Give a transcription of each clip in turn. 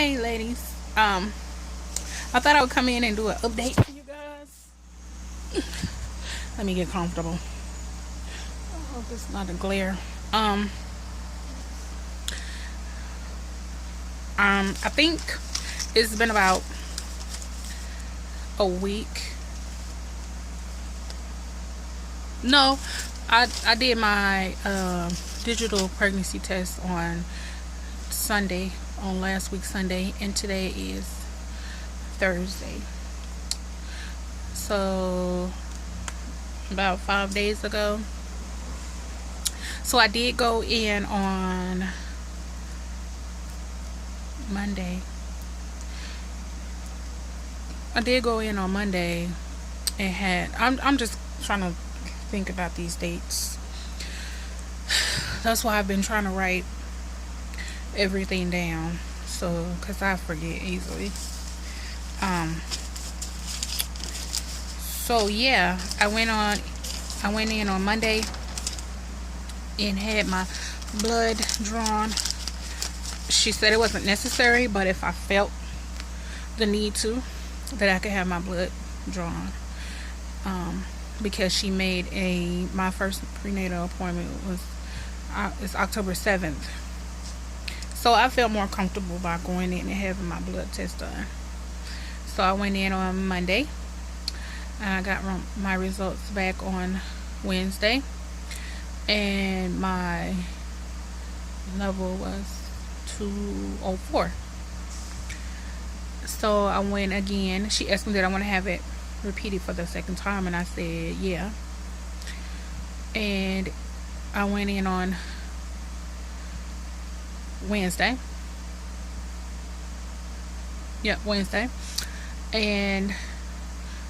Hey ladies. I thought I would come in and do an update for you guys. Let me get comfortable. I hope it's not a glare. Um I think it's been about a week. No, I did my digital pregnancy test on Sunday, on last week Sunday, and today is Thursday. So about 5 days ago. So I did go in on Monday. I did go in on Monday and had I'm just trying to think about these dates. That's why I've been trying to write everything down. So cuz I forget easily. Um so yeah, I went in on Monday and had my blood drawn. She said it wasn't necessary, but if I felt the need to, that I could have my blood drawn. Because she made my first prenatal appointment was it's October 7th. So I felt more comfortable by going in and having my blood test done. So I went in on Monday and I got my results back on Wednesday, and my level was 204. So I went again. She asked me that I want to have it repeated for the second time, and I said yeah. And I went in on Wednesday. Yep, Wednesday. And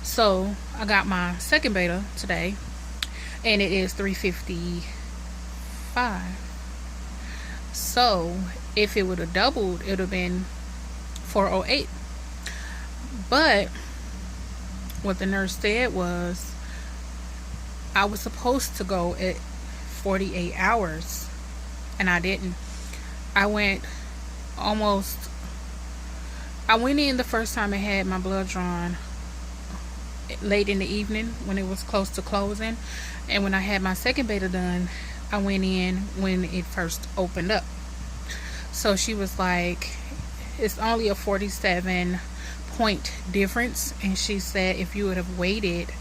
so I got my second beta today, and it is 355. So if it would have doubled, it would have been 408. But what the nurse said was I was supposed to go at 48 hours, and I didn't. I went in the first time I had my blood drawn late in the evening when it was close to closing, and when I had my second beta done, I went in when it first opened up. So she was like, it's only a 47 point difference, and she said if you would have waited,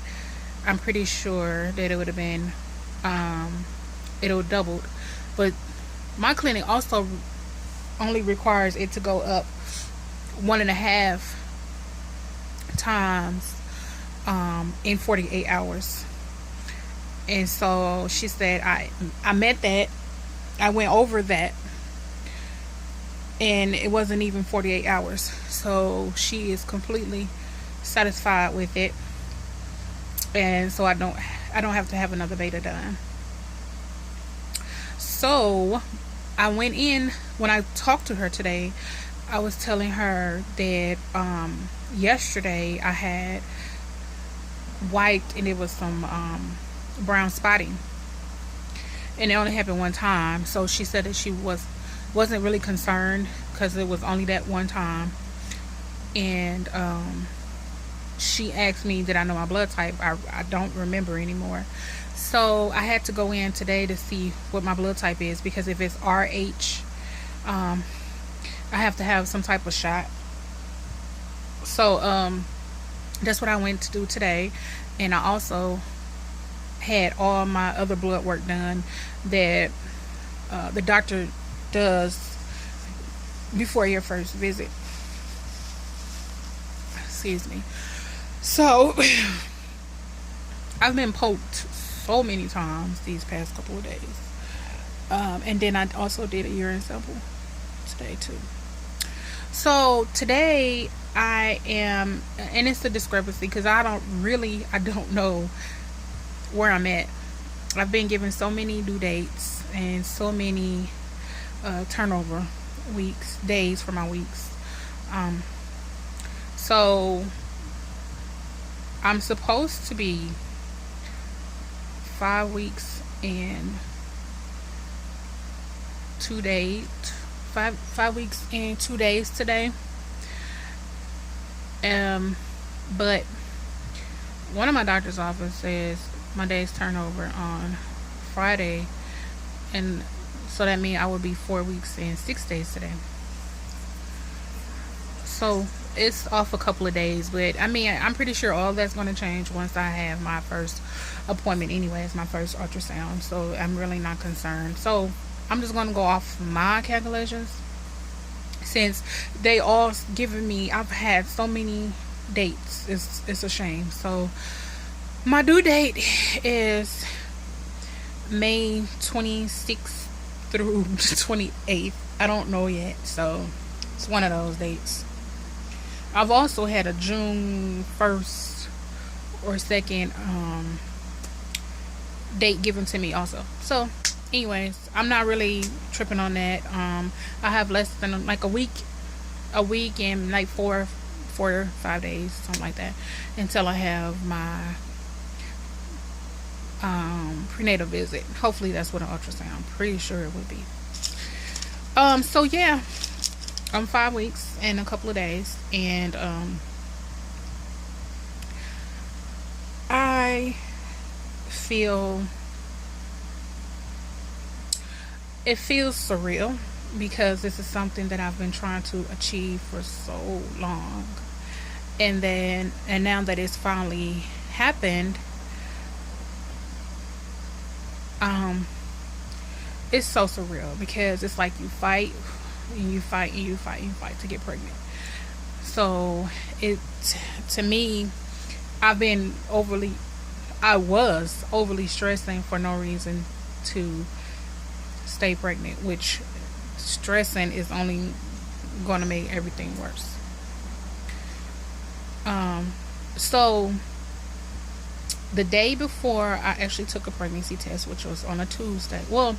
I'm pretty sure that it would have been it would have doubled. But my clinic also only requires it to go up 1.5 times in 48 hours. And so she said I met that. I went over that, and it wasn't even 48 hours. So she is completely satisfied with it, and so I don't have to have another beta done. So I went in. When I talked to her today, I was telling her that yesterday I had wiped, and it was some brown spotting, and it only happened one time. So she said that she wasn't really concerned because it was only that one time. And she asked me did I know my blood type. I don't remember anymore. So I had to go in today to see what my blood type is, because if it's RH, I have to have some type of shot. So that's what I went to do today. And I also had all my other blood work done that the doctor does before your first visit. Excuse me. So I've been poked so many times these past couple of days, and then I also did a urine sample today too. So today I am, and it's a discrepancy because I don't know where I'm at. I've been given so many due dates and so many turnover days for my weeks. So I'm supposed to be 5 weeks and 2 days, five weeks and 2 days today. Um, but one of my doctor's office says my days turn over on Friday, and so that means I would be 4 weeks and 6 days today. So it's off a couple of days, but I mean, I'm pretty sure all that's going to change once I have my first appointment anyways, my first ultrasound. So I'm really not concerned. So I'm just going to go off my calculations, since they all given me, I've had so many dates, it's a shame. So my due date is May 26th through 28th. I don't know yet, so it's one of those dates. I've also had a June 1st or 2nd date given to me also. So anyways, I'm not really tripping on that. I have less than like a week and like 4 or 5 days, something like that, until I have my prenatal visit. Hopefully that's what an ultrasound, I'm pretty sure it would be. So yeah, I'm 5 weeks and a couple of days, and I feel, it feels surreal, because this is something that I've been trying to achieve for so long, and now that it's finally happened, it's so surreal, because it's like you fight and you fight and you fight and you fight to get pregnant. So to me, I was overly stressing for no reason to stay pregnant, which stressing is only going to make everything worse. So the day before I actually took a pregnancy test, which was on a Tuesday. Well,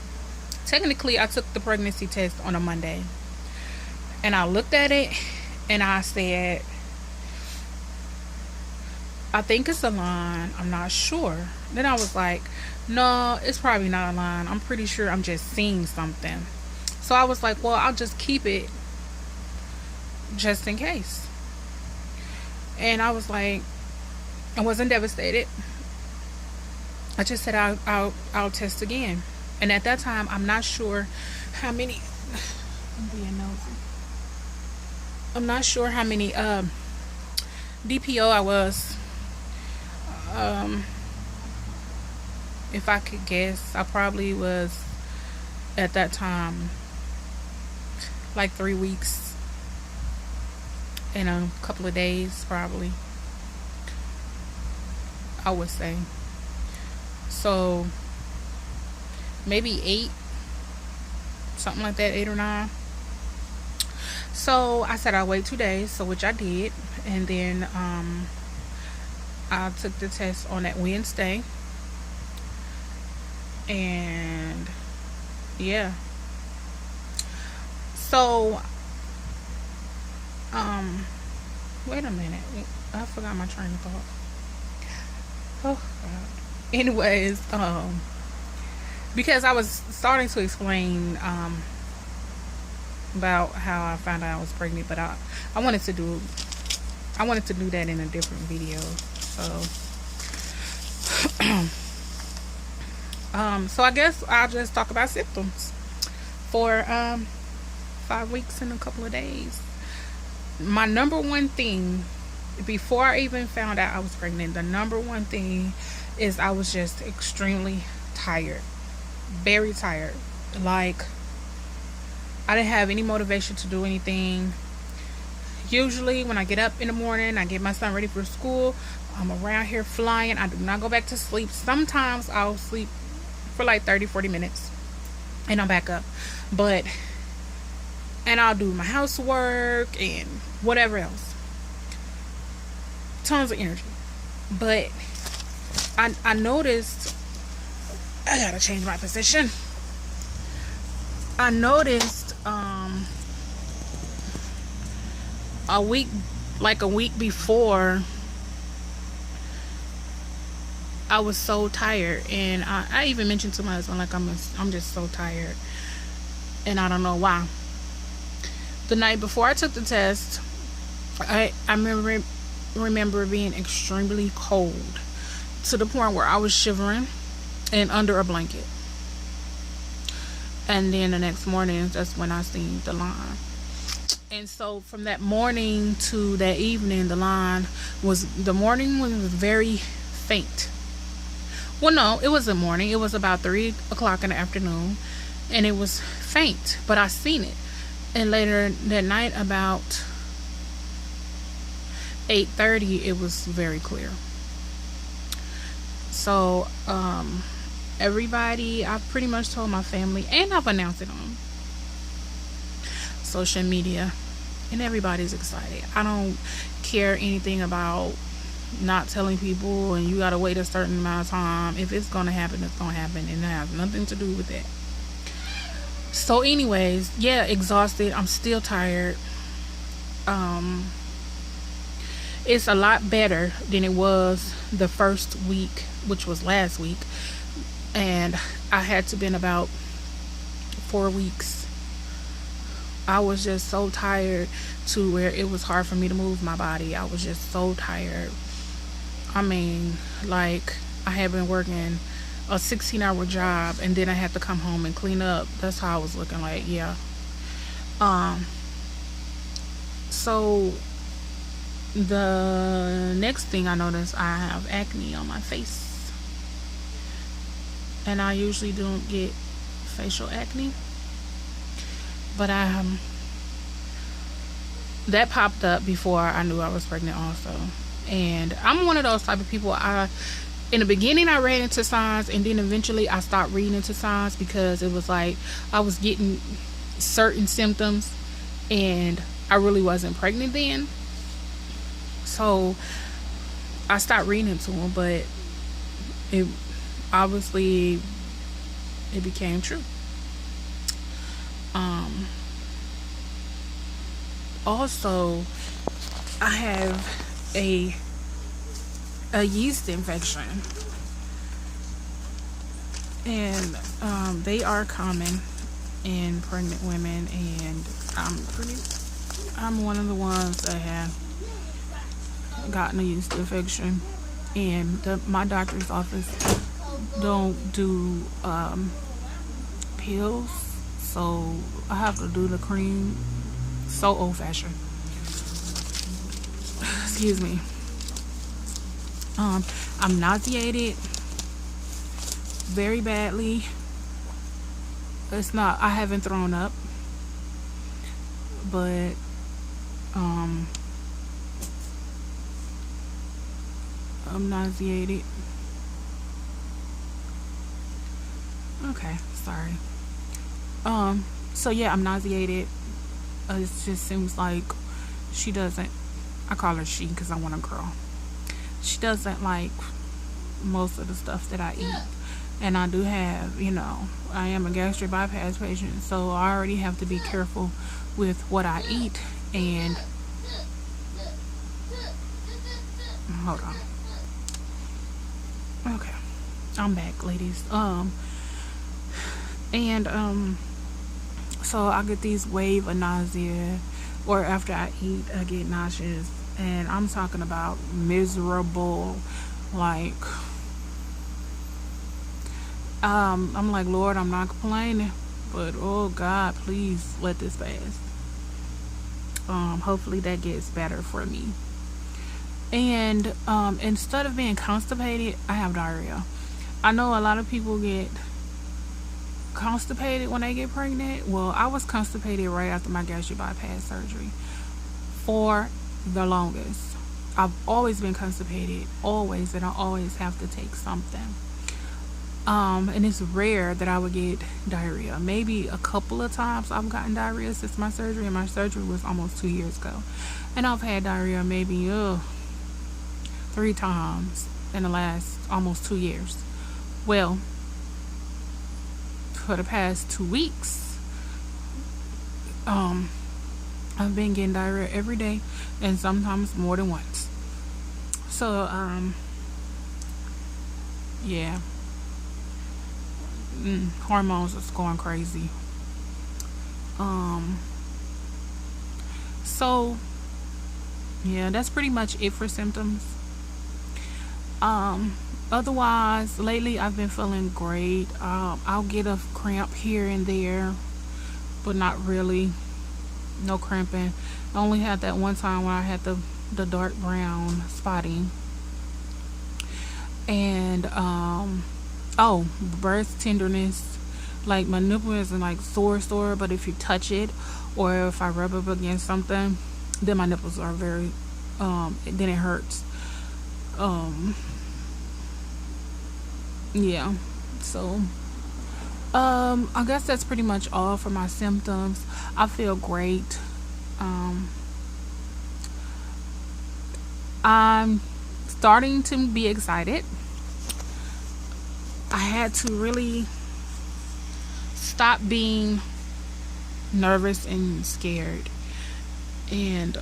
technically I took the pregnancy test on a Monday, and I looked at it and I said, I think it's a line, I'm not sure. Then I was like, no, it's probably not a line, I'm pretty sure I'm just seeing something. So I was like, well, I'll just keep it just in case. And I was like, I wasn't devastated. I just said I'll test again. And at that time, I'm not sure how many I'm being nosy. I'm not sure how many DPO I was. If I could guess, I probably was at that time like 3 weeks and a couple of days, probably, I would say. So maybe 8, something like that, 8 or 9. So I said I'll wait 2 days, so which I did, and then I took the test on that Wednesday, and yeah. So wait a minute, I forgot my train of thought. Oh God. Anyways, because I was starting to explain about how I found out I was pregnant, but I wanted to do that in a different video. So I guess I'll just talk about symptoms for 5 weeks and a couple of days. My number one thing, before I even found out I was pregnant, the number one thing is I was just extremely tired. Very tired. Like, I didn't have any motivation to do anything. Usually when I get up in the morning, I get my son ready for school, I'm around here flying. I do not go back to sleep. Sometimes I'll sleep for like 30-40 minutes and I'm back up, and I'll do my housework and whatever else. Tons of energy. But I noticed, I gotta change my position. I noticed a week before, I was so tired, and I even mentioned to my husband, like, I'm just so tired, and I don't know why. The night before I took the test, I remember being extremely cold to the point where I was shivering and under a blanket. And then the next morning, that's when I seen the line. And so from that morning to that evening, the morning was very faint. Well, no, it wasn't morning. It was about 3 o'clock in the afternoon, and it was faint, but I seen it. And later that night, about 8:30, it was very clear. So, everybody, I've pretty much told my family, and I've announced it on social media, and everybody's excited. I don't care anything about not telling people and you gotta wait a certain amount of time. If it's gonna happen, it's gonna happen, and it has nothing to do with that. So anyways, yeah, exhausted. I'm still tired. um it's a lot better than it was the first week, which was last week, and I had to been about 4 weeks. I was just so tired to where it was hard for me to move my body. I was just so tired. I mean, like, I had been working a 16-hour job, and then I had to come home and clean up. That's how I was looking like, yeah. Um, so the next thing I noticed, I have acne on my face. And I usually don't get facial acne. But that popped up before I knew I was pregnant also. And I'm one of those type of people, in the beginning I read into signs, and then eventually I stopped reading into signs, because it was like I was getting certain symptoms and I really wasn't pregnant then. So I stopped reading into them, but it obviously it became true. Also, I have a yeast infection, and they are common in pregnant women, and I'm one of the ones that have gotten a yeast infection, and my doctor's office don't do pills, so I have to do the cream. So old fashioned. Excuse me. I'm nauseated very badly. I haven't thrown up, but I'm nauseated. Okay, sorry. So yeah, I'm nauseated. It just seems like she doesn't, I call her she because I want a girl. She doesn't like most of the stuff that I eat. And I do have, I am a gastric bypass patient, so I already have to be careful with what I eat. And hold on. Okay, I'm back, ladies. So I get these wave of nausea, or after I eat, I get nauseous, and I'm talking about miserable. Like, I'm like, Lord, I'm not complaining, but oh God, please let this pass. Hopefully that gets better for me. And instead of being constipated, I have diarrhea. I know a lot of people get constipated when they get pregnant. Well, I was constipated right after my gastric bypass surgery for the longest. I've always been constipated, always, and I always have to take something. And it's rare that I would get diarrhea. Maybe a couple of times I've gotten diarrhea since my surgery, and my surgery was almost 2 years ago. And I've had diarrhea maybe 3 times in the last almost 2 years. Well, for the past 2 weeks, I've been getting diarrhea every day, and sometimes more than once. So, yeah, hormones is going crazy. So yeah, that's pretty much it for symptoms. Otherwise, lately I've been feeling great. I'll get a cramp here and there, but not really. No cramping. I only had that one time when I had the dark brown spotting. And oh, breast tenderness. Like my nipple isn't like sore, but if you touch it or if I rub up against something, then my nipples are very then it hurts. Um yeah. So I guess that's pretty much all for my symptoms. I feel great. Um I'm starting to be excited. I had to really stop being nervous and scared, and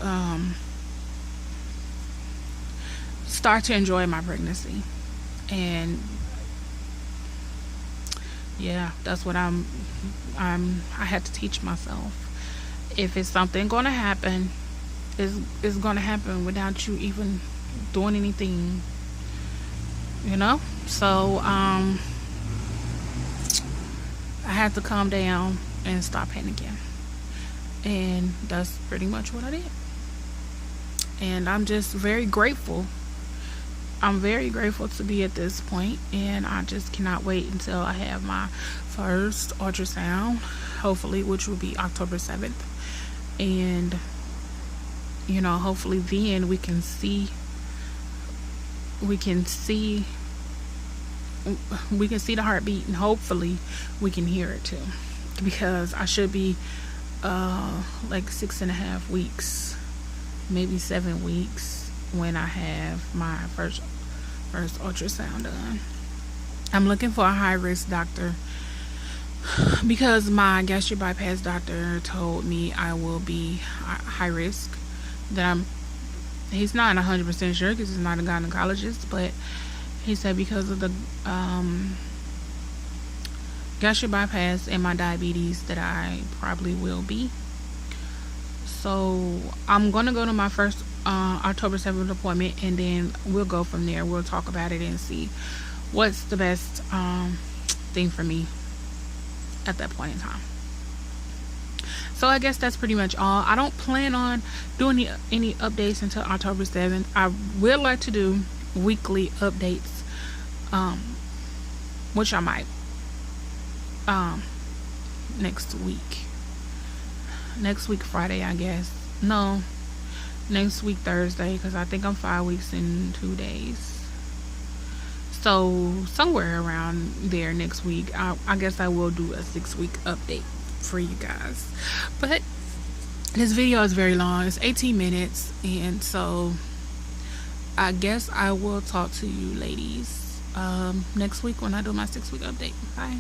start to enjoy my pregnancy. And yeah, that's what I had to teach myself. If it's something going to happen, it's going to happen without you even doing anything, you know. So I had to calm down and stop panicking, and that's pretty much what I did. And I'm just very grateful. I'm very grateful to be at this point, and I just cannot wait until I have my first ultrasound, hopefully, which will be October 7th. And hopefully then we can see the heartbeat, and hopefully we can hear it too, because I should be like 6.5 weeks, maybe 7 weeks, when I have my first ultrasound done. I'm looking for a high risk doctor because my gastric bypass doctor told me I will be high risk. He's not 100% sure because he's not a gynecologist, but he said because of the gastric bypass and my diabetes that I probably will be. So I'm gonna go to my first October 7th appointment, and then we'll go from there. We'll talk about it and see what's the best thing for me at that point in time. So I guess that's pretty much all. I don't plan on doing any updates until October 7th. I would like to do weekly updates, which I might next week Friday, I guess. No, next week Thursday, because I think I'm 5 weeks and 2 days. So somewhere around there next week, I guess I will do a 6-week update for you guys. But this video is very long. It's 18 minutes, and so I guess I will talk to you ladies next week when I do my 6-week update. Bye.